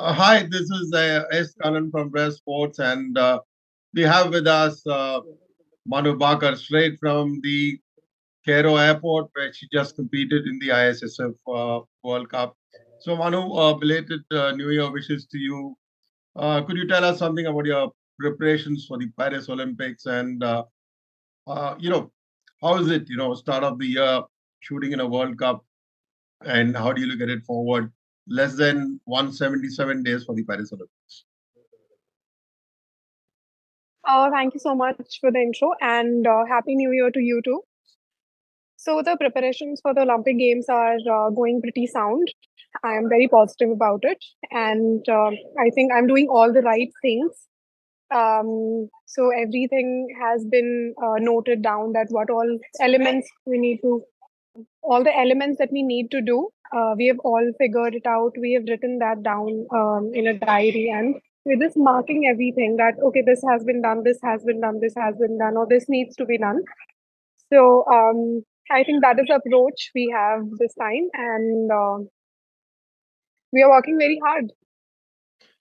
Hi, this is S. Kanan from Revsportz, and we have with us Manu Bhaker straight from the Cairo airport, where she just competed in the ISSF World Cup. So, Manu, belated New Year wishes to you. Could you tell us something about your preparations for the Paris Olympics and, how is it, start of the year shooting in a World Cup, and how do you look at it forward? Less than 177 days for the Paris Olympics. Thank you so much for the intro and Happy New Year to you too. So, the preparations for the Olympic Games are going pretty sound. I am very positive about it, and I think I'm doing all the right things. So, everything has been noted down that what all elements we need to, all the elements that we need to do, we have all figured it out. We have written that down in a diary, and we're just marking everything that, okay, this has been done, this has been done, this has been done, or this needs to be done. So I think that is the approach we have this time, and we are working very hard.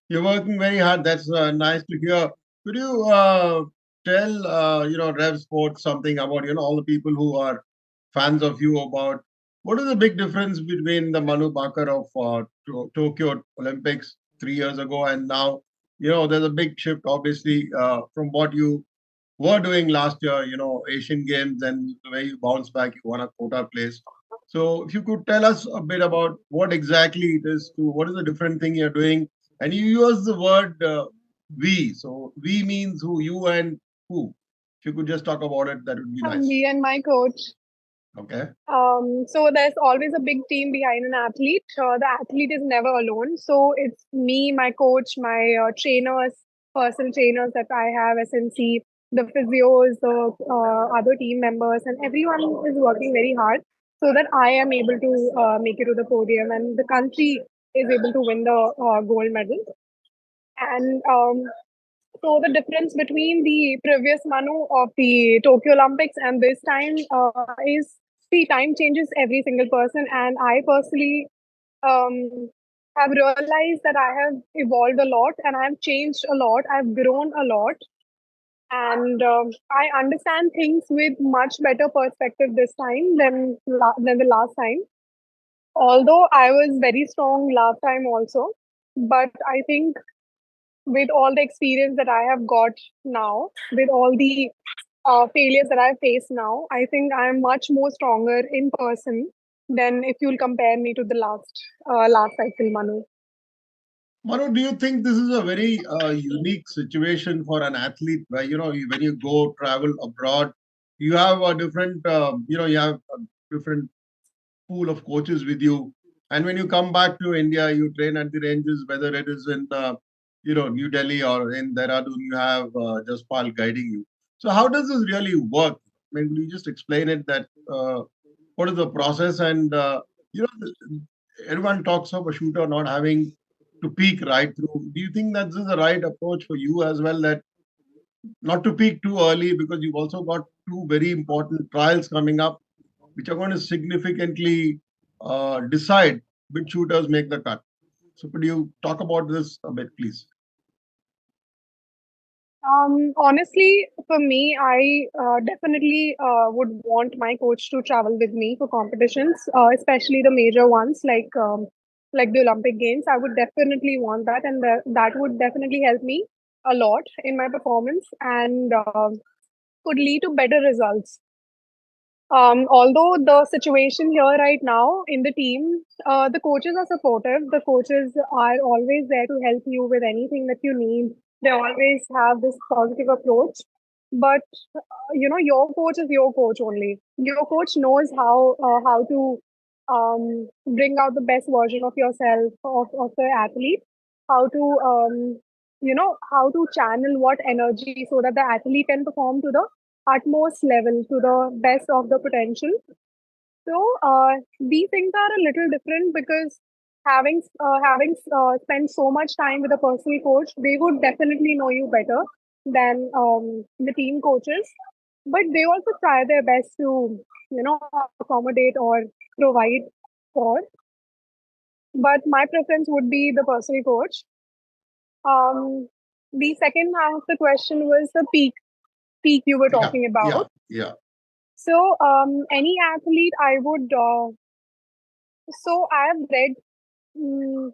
You're working very hard. That's nice to hear. Could you tell Rev Sports something about all the people who are fans of you about what is the big difference between the Manu Bhaker of Tokyo Olympics 3 years ago and now? There's a big shift, obviously, from what you were doing last year. Asian Games, and the way you bounced back, you won a quota place. So, if you could tell us a bit about what exactly it is to what is the different thing you're doing, and you use the word we. So, we means who, you and who. If you could just talk about it, that would be nice. Me and my coach. Okay. So there's always a big team behind an athlete. The athlete is never alone. So it's me, my coach, my trainers, personal trainers that I have, SNC, the physios, the other team members, and everyone is working very hard so that I am able to make it to the podium and the country is able to win the gold medal. And so the difference between the previous Manu of the Tokyo Olympics and this time is see, time changes every single person, and I personally have realized that I have evolved a lot and I have changed a lot. I've grown a lot, and I understand things with much better perspective this time than the last time. Although I was very strong last time also, but I think with all the experience that I have got now, with all the failures that I face now, I think I am much more stronger in person than if you'll compare me to the last cycle, Manu. Manu, do you think this is a very unique situation for an athlete where, when you go travel abroad, you have a different, you have a different pool of coaches with you. And when you come back to India, you train at the ranges, whether it is in New Delhi or in Dehradun, you have Jaspal guiding you. So how does this really work? I mean, will you just explain it that what is the process? And everyone talks of a shooter not having to peak right through. Do you think that this is the right approach for you as well? That not to peak too early because you've also got two very important trials coming up which are going to significantly decide which shooters make the cut. So could you talk about this a bit, please? Honestly, for me, I definitely would want my coach to travel with me for competitions, especially the major ones like the Olympic Games. I would definitely want that, and that would definitely help me a lot in my performance and could lead to better results. Although the situation here right now in the team, the coaches are supportive. The coaches are always there to help you with anything that you need. They always have this positive approach. But your coach is your coach only. Your coach knows how to bring out the best version of yourself of the athlete. How to how to channel what energy so that the athlete can perform to the utmost level to the best of the potential. So these things are a little different because having spent so much time with a personal coach, they would definitely know you better than the team coaches. But they also try their best to accommodate or provide for. But my preference would be the personal coach. Um, the second half of the question was the peak you were Yeah, talking yeah, about. yeah. So, any athlete I would, so I have read mm,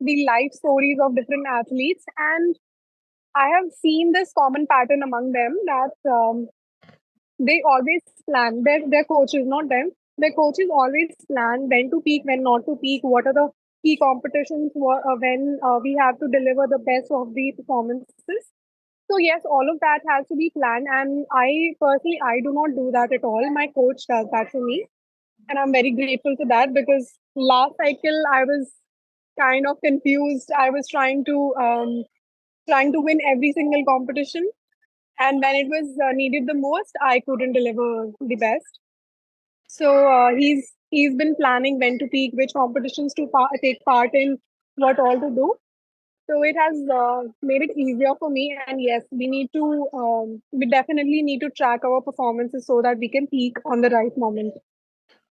the life stories of different athletes, and I have seen this common pattern among them that they always plan, their coaches, not them, their coaches always plan when to peak, when not to peak, what are the key competitions, when we have to deliver the best of the performances. So yes, all of that has to be planned, and I personally, I do not do that at all. My coach does that for me, and I'm very grateful for that because last cycle I was kind of confused. I was trying to win every single competition, and when it was needed the most, I couldn't deliver the best. So he's been planning when to peak, which competitions to take part in, what all to do. So it has made it easier for me. And yes, we definitely need to track our performances so that we can peak on the right moment.